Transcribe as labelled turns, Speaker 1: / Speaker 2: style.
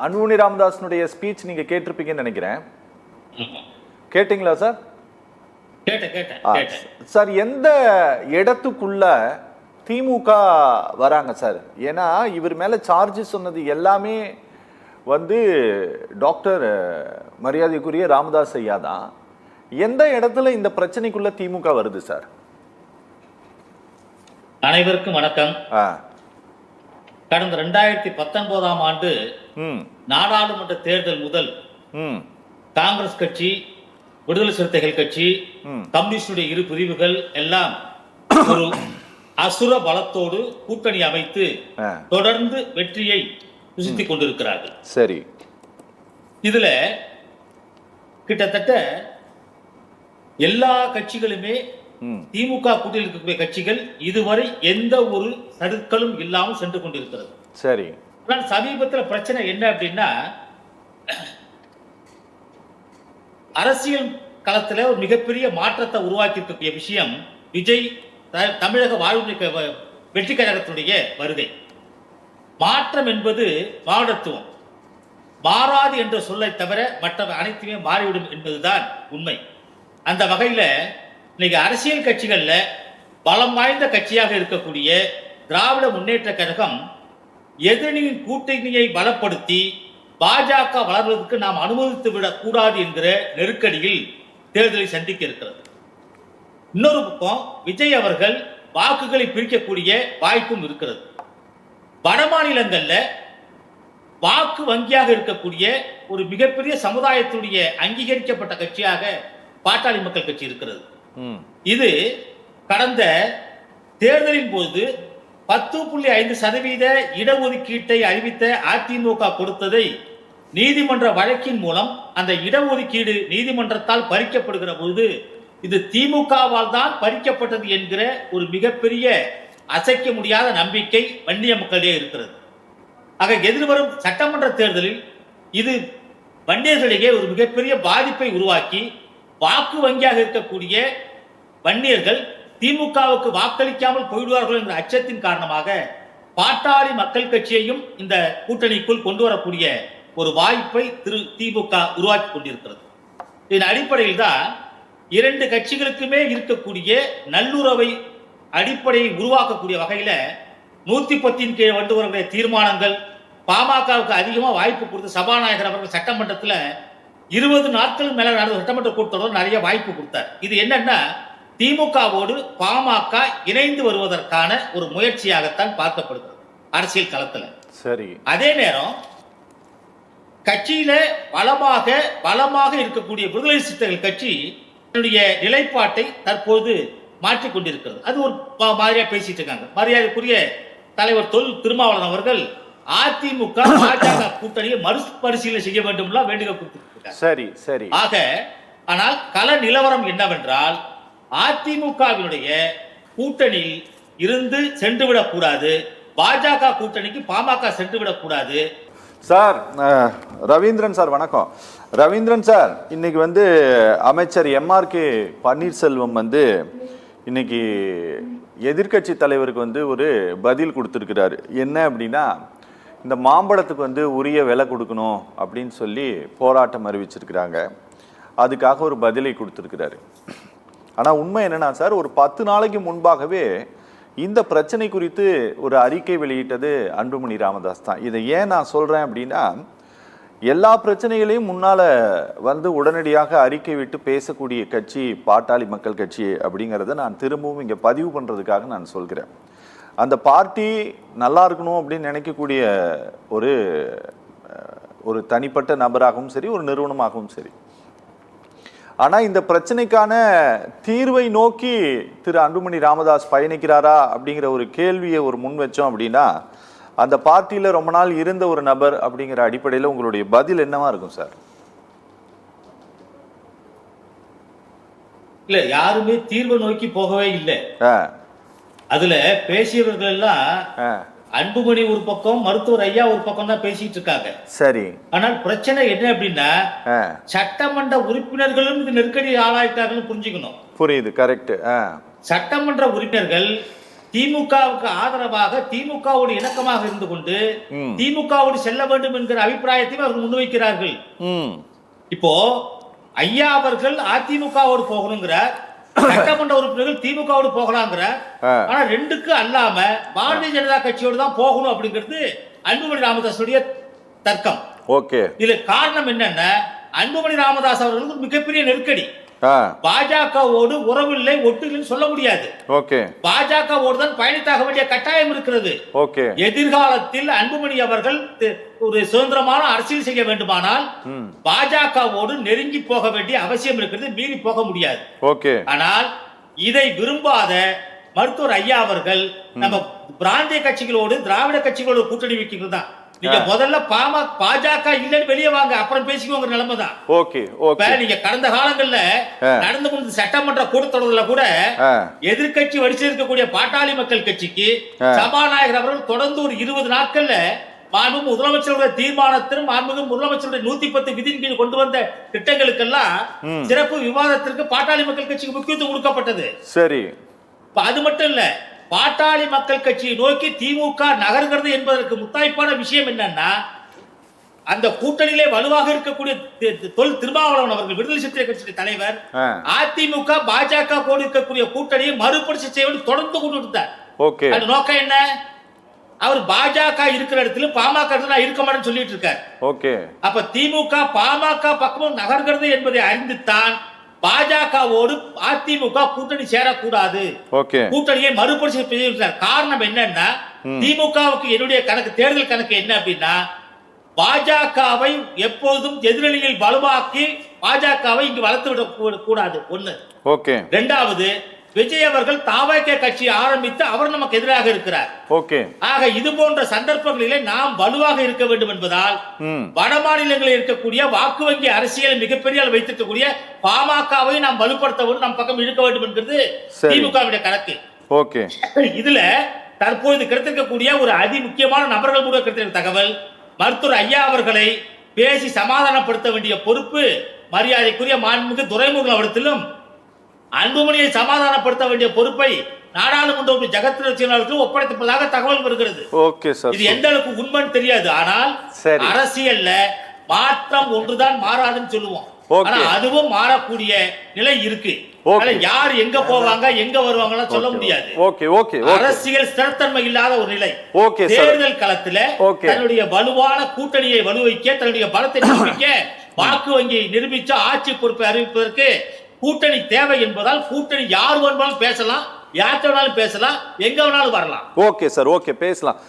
Speaker 1: Anbumani ராமதாஸனுடைய speech நீங்க கேட்டிருப்பீங்கன்னு நினைக்கிறேன். கேட்டீங்களா சார்?
Speaker 2: கேட்டேன்.
Speaker 1: சார், எந்த இடத்துக்குள்ள திமுக வராங்க சார்? ஏன்னா இவர் மேல சார்ஜஸ் சொன்னது எல்லாமே வந்து டாக்டர் மரியாதைக்குரிய ராமதாஸ் ஐயா தான். எந்த இடத்துல இந்த பிரச்சனைக்குள்ள திமுக வருது சார்?
Speaker 2: அனைவருக்கும் வணக்கம். கடந்த 2019ஆம் ஆண்டு நாடாளுமன்ற தேர்தல் முதல் காங்கிரஸ் கட்சி, விடுதலை சிறுத்தைகள் கட்சி, கம்யூனிஸ்டுடைய இரு பிரிவுகள் எல்லாம் ஒரு அசுர பலத்தோடு கூட்டணி அமைத்து தொடர்ந்து வெற்றியை ருசித்துக் கொண்டிருக்கிறார்கள்.
Speaker 1: சரி,
Speaker 2: இதுல கிட்டத்தட்ட எல்லா கட்சிகளுமே திமுக கூட்டணியில் இருக்கக்கூடிய கட்சிகள் இதுவரை எந்த ஒரு சறுக்கலும் இல்லாமல் சென்று கொண்டிருக்கிறது.
Speaker 1: சரி,
Speaker 2: ஆனால் சமீபத்தில் பிரச்சனை என்ன அப்படின்னா, அரசியல் களத்தில் ஒரு மிகப்பெரிய மாற்றத்தை உருவாக்கி இருக்கக்கூடிய விஷயம் விஜய் தமிழக வாழ்வு வெற்றி கழகத்தினுடைய வருகை. மாற்றம் என்பது மானுடத்துவம், மாறாது என்ற சொல்லை தவிர மற்ற அனைத்துமே மாறிவிடும் என்பதுதான் உண்மை. அந்த வகையில் இன்னைக்கு அரசியல் கட்சிகள்ல பலம் வாய்ந்த கட்சியாக இருக்கக்கூடிய திராவிட முன்னேற்ற கழகம் எதிரியின் கூட்டணியை பலப்படுத்தி பாஜக வளர்வதற்கு நாம் அனுமதித்து விடக் கூடாது என்கிற நெருக்கடியில் தேர்தலை சந்திக்க இருக்கிறது. இன்னொரு பக்கம் விஜய் அவர்கள் வாக்குகளை பிரிக்கக்கூடிய வாய்ப்பும் இருக்கிறது. வட மாநிலங்கள்ல வாக்கு வங்கியாக இருக்கக்கூடிய ஒரு மிகப்பெரிய சமுதாயத்துடைய அங்கீகரிக்கப்பட்ட கட்சியாக பாட்டாளி மக்கள் கட்சி இருக்கிறது. இது கடந்த தேர்தலின் போது 10.5% இடஒதுக்கீட்டை அறிவித்த அதிமுக கொடுத்ததை நீதிமன்ற வழக்கின் மூலம் அந்த இடஒதுக்கீடு நீதிமன்றத்தால் பறிக்கப்படுகிற பொழுது இது திமுகவால் தான் பறிக்கப்பட்டது என்கிற ஒரு மிகப்பெரிய அசைக்க முடியாத நம்பிக்கை வன்னிய மக்களிடையே இருக்கிறது. ஆக எதிர்வரும் சட்டமன்ற தேர்தலில் இது வன்னியர்களிடையே ஒரு மிகப்பெரிய பாதிப்பை உருவாக்கி வாக்கு வங்கியாக இருக்கக்கூடிய வன்னியர்கள் திமுகவுக்கு வாக்களிக்காமல் போய்விடுவார்கள் என்ற அச்சத்தின் காரணமாக பாட்டாளி மக்கள் கட்சியையும் இந்த கூட்டணிக்குள் கொண்டு வரக்கூடிய ஒரு வாய்ப்பை திமுக உருவாக்கி கொண்டிருக்கிறது. இதன் அடிப்படையில் தான் இரண்டு கட்சிகளுக்குமே இருக்கக்கூடிய நல்லுறவை அடிப்படையை உருவாக்கக்கூடிய வகையில் 110 கீழ் கொண்டு வரக்கூடிய தீர்மானங்கள், பாமகவுக்கு அதிகமாக வாய்ப்பு கொடுத்து சபாநாயகர் அவர்கள் சட்டமன்றத்தில் 20 நாட்களுக்கு மேல நடந்த சட்டமன்ற கூட்டத்தொடர் நிறைய வாய்ப்பு கொடுத்தார். இது என்னன்னா திமுகவோடு பாமக இணைந்து வருவதற்கான ஒரு முயற்சியாகத்தான் பார்க்கப்படுகிறது அரசியல் களத்தில்.
Speaker 1: சரி,
Speaker 2: அதே நேரம் கட்சியில பலமாக இருக்கக்கூடிய விடுதலை சிறுத்தைகள் கட்சி தன்னுடைய நிலைப்பாட்டை தற்போது மாற்றிக் கொண்டிருக்கிறது. அது ஒரு மாதிரியா பேசிட்டு இருக்காங்க. மரியாதைக்குரிய தலைவர் தொல் திருமாவளவன் அவர்கள் அதிமுக பாஜக கூட்டணியை மறுபரிசீலனை செய்ய வேண்டும் வேண்டுகோள் கொடுத்திருக்கிறார்.
Speaker 1: சரி சரி.
Speaker 2: ஆக ஆனால் கள நிலவரம் என்னவென்றால் அதிமுகவினுடைய கூட்டணியில் இருந்து சென்றுவிடக் கூடாது, பாஜக கூட்டணிக்கு பாமக சென்றுவிடக் கூடாது.
Speaker 1: சார், ரவீந்திரன் சார் வணக்கம். ரவீந்திரன் சார், இன்னைக்கு வந்து அமைச்சர் எம்ஆர்கே பன்னீர்செல்வம் வந்து இன்னைக்கு எதிர்கட்சி தலைவருக்கு வந்து ஒரு பதில் கொடுத்துருக்கிறாரு. என்ன அப்படின்னா, இந்த மாம்பழத்துக்கு வந்து உரிய விலை கொடுக்கணும் அப்படின்னு சொல்லி போராட்டம் அறிவிச்சிருக்கிறாங்க. அதுக்காக ஒரு பதிலை கொடுத்துருக்கிறாரு. ஆனால் உண்மை என்னன்னா சார், ஒரு 10 நாளைக்கு முன்பாகவே இந்த பிரச்சனை குறித்து ஒரு அறிக்கை வெளியிட்டது அன்புமணி ராமதாஸ் தான். இதை ஏன் நான் சொல்கிறேன் அப்படின்னா, எல்லா பிரச்சனைகளையும் முன்னால் வந்து உடனடியாக அறிக்கை விட்டு பேசக்கூடிய கட்சி பாட்டாளி மக்கள் கட்சி அப்படிங்கிறத நான் திரும்பவும் இங்கே பதிவு பண்ணுறதுக்காக நான் சொல்கிறேன். அந்த பார்ட்டி நல்லா இருக்கணும் அப்படின்னு நினைக்கக்கூடிய ஒரு தனிப்பட்ட நபராகவும் சரி, ஒரு நிறுவனமாகவும் சரி. ஆனால் இந்த பிரச்சனைக்கான தீர்வை நோக்கி திரு அன்புமணி ராமதாஸ் பயணிக்கிறாரா அப்படிங்கிற ஒரு கேள்வியை ஒரு முன் வச்சோம் அப்படின்னா, அந்த பார்ட்டியில் ரொம்ப நாள் இருந்த ஒரு நபர் அப்படிங்கிற அடிப்படையில் உங்களுடைய பதில் என்னவா இருக்கும் சார்?
Speaker 2: இல்ல, யாருமே தீர்வை நோக்கி போகவே இல்லை. அதுல பேசியவர்கள் எல்லாம் அன்புமணி ஒரு பக்கம், மருத்துவர் ஐயா ஒரு பக்கம் தான் பேசிட்டு இருக்காங்க.
Speaker 1: சரி.
Speaker 2: ஆனால் பிரச்சனை என்ன அப்படின்னா, சட்டமன்ற உறுப்பினர்களும் இந்த நெருக்கடி ஆளாயிட்டார்கள் புரிஞ்சுக்கணும்.
Speaker 1: புரியுது, கரெக்ட்.
Speaker 2: சட்டமன்ற உறுப்பினர்கள் திமுகவுக்கு ஆதரவாக திமுகவோடு இணக்கமாக இருந்து கொண்டு திமுகவோடு செல்ல வேண்டும் என்கிற அபிப்பிராயத்தையும் அவர்கள் முன்வைக்கிறார்கள். இப்போ ஐயா அவர்கள் அதிமுகவோடு போகணுங்கிறார், சட்டமன்ற உறுப்பினர்கள் திமுகவோடு போகலாங்கிறார். ஆனா ரெண்டுக்கு அல்லாம பாரதிய ஜனதா கட்சியோடு தான் போகணும் அப்படிங்கிறது அன்புமணி ராமதாஸுடைய தர்க்கம்.
Speaker 1: ஓகே,
Speaker 2: இதுல காரணம் என்னன்னா அன்புமணி ராமதாஸ் அவர்களுக்கு மிகப்பெரிய நெருக்கடி. பாஜகவோடு உறவில்லை ஒட்டுன்னு சொல்ல முடியாது.
Speaker 1: ஓகே,
Speaker 2: பாஜகவோடு தான் பயணித்தாக வேண்டிய கட்டாயம் இருக்கிறது.
Speaker 1: ஓகே,
Speaker 2: எதிர்காலத்தில் அன்புமணி அவர்கள் ஒரு சுதந்திரமான அரசியல் செய்ய வேண்டுமானால் பாஜகவோடு நெருங்கி போக வேண்டிய அவசியம் இருக்கிறது, மீறி போக முடியாது.
Speaker 1: ஓகே,
Speaker 2: ஆனால் இதை விரும்பாத மருத்துவர் ஐயா அவர்கள் நம்ம பிராந்திய கட்சிகளோடு திராவிட கட்சிகளோடு கூட்டணி வைக்கிறது தான். நீங்க முதல்ல பாஜக இல்லன்னு வெளியே வாங்க, அப்புறம் பேசிக்கோங்க நிலைமை தான்.
Speaker 1: Okay, okay.
Speaker 2: நீங்க கடந்த காலங்கள்ல நடந்து கொண்ட சட்டமன்ற கூட்டத்தொடர்ல கூட எதிர்கட்சி வரிசையில் இருக்கக்கூடிய பாட்டாளி மக்கள் கட்சிக்கு சபாநாயகர் அவர்கள் தொடர்ந்து ஒரு 20 நாட்கள்ல மாண்புமிகு முதலமைச்சருடைய தீர்மானத்திலும் மாண்புமிகு முதலமைச்சருடைய 110 விதியின் கீழ் கொண்டு வந்த திட்டங்களுக்கெல்லாம் சிறப்பு விவாதத்திற்கு பாட்டாளி மக்கள் கட்சிக்கு முக்கியத்துவம் கொடுக்கப்பட்டது.
Speaker 1: சரி,
Speaker 2: அது மட்டும் இல்ல, பாட்டாளி மக்கள் கட்சியை நோக்கி திமுக நகர்கிறது என்பதற்கு முத்தாய்ப்பான விஷயம் என்னன்னா, அந்த கூட்டணியிலே வலுவாக இருக்கக்கூடிய தொல் திருமாவளவன் அவர்கள் விடுதலை சிறுத்தை கட்சி தலைவர் அதிமுக பாஜக கோடு இருக்கக்கூடிய கூட்டணியை மறுபரிசீலனை செய்ய தொடர்ந்து கொண்டு இருந்தார்.
Speaker 1: ஓகே,
Speaker 2: அது நோக்கம் என்ன? அவர் பாஜக இருக்கிற இடத்துல பாமக நான் இருக்க மாட்டேன்னு சொல்லிட்டு இருக்கார். ஓகே, அப்ப திமுக பாமக பக்கமும் நகர்கிறது என்பதை அறிந்துத்தான் பாஜகவோடு அதிமுக கூட்டணி சேரக்கூடாது, கூட்டணியை மறுபரிசீலனை செய்ய. காரணம் என்னன்னா, திமுகவுக்கு என்னுடைய கணக்கு, தேர்தல் கணக்கு என்ன அப்படின்னா, பாஜகவை எப்போதும் எதிரணியில் வலுவாக்கி பாஜகவை இங்கு வளர்த்து விட கூடாது. ஒண்ணு. ஓகே. இரண்டாவது, விஜய் அவர்கள் தாவக கட்சி ஆரம்பித்து அவர் நமக்கு எதிராக இருக்கிறார். ஓகே. ஆக இது போன்ற சந்தர்ப்பங்களிலே நாம் வலுவாக இருக்க வேண்டும் என்பதால் வட மாநிலங்களில் இருக்கக்கூடிய வாக்கு வங்கி அரசியலை மிகப்பெரிய அளவில் வைத்திருக்கக்கூடிய பாமகவை நாம் வலுப்படுத்த வேண்டும், நம் பக்கம் இழுக்க வேண்டும் என்கிறது திமுகவுடைய கணக்கு. ஓகே. இதுல தற்போது கிடைத்திருக்கக்கூடிய ஒரு அதி முக்கியமான நபர்கள் கூட கிடைத்திருக்க தகவல், மருத்துவர் ஐயா அவர்களை பேசி சமாதானப்படுத்த வேண்டிய பொறுப்பு மரியாதைக்குரிய மாண்புமிகு துரைமுருகன் அவர்களிடத்திலும், அன்புமணியை சமாதானப்படுத்த வேண்டிய பொறுப்பை நாடாளுமன்ற ஜெகத் ரட்சகர்களுக்கு ஒப்படைப்பதாக தகவல் வருகிறது. இது எந்த அளவுக்கு உண்மைன்னு தெரியாது. ஆனால் அரசியல்ல மாற்றம் ஒன்றுதான் மாறாதுன்னு சொல்லுவோம். ஆனா அதுவும் மாறக்கூடிய நிலை இருக்கு. யார் எங்க போவாங்க எங்க வருவாங்க சொல்ல முடியாது. அரசியல் ஸ்திரத்தன்மை இல்லாத ஒரு நிலை. தேர்தல் களத்துல தன்னுடைய வலுவான கூட்டணியை வலுவைக்க, தன்னுடைய பலத்தை நிரூபிக்க, வாக்கு வங்கியை நிரூபிச்சு ஆட்சி பொறுப்பை அறிவிப்பதற்கு கூட்டணி தேவை என்பதால் கூட்டணி யார் வேணுமாலும் பேசலாம், யார்கிட்ட வேணாலும் பேசலாம், எங்க வேணாலும் வரலாம்.
Speaker 1: ஓகே சார், ஓகே, பேசலாம்.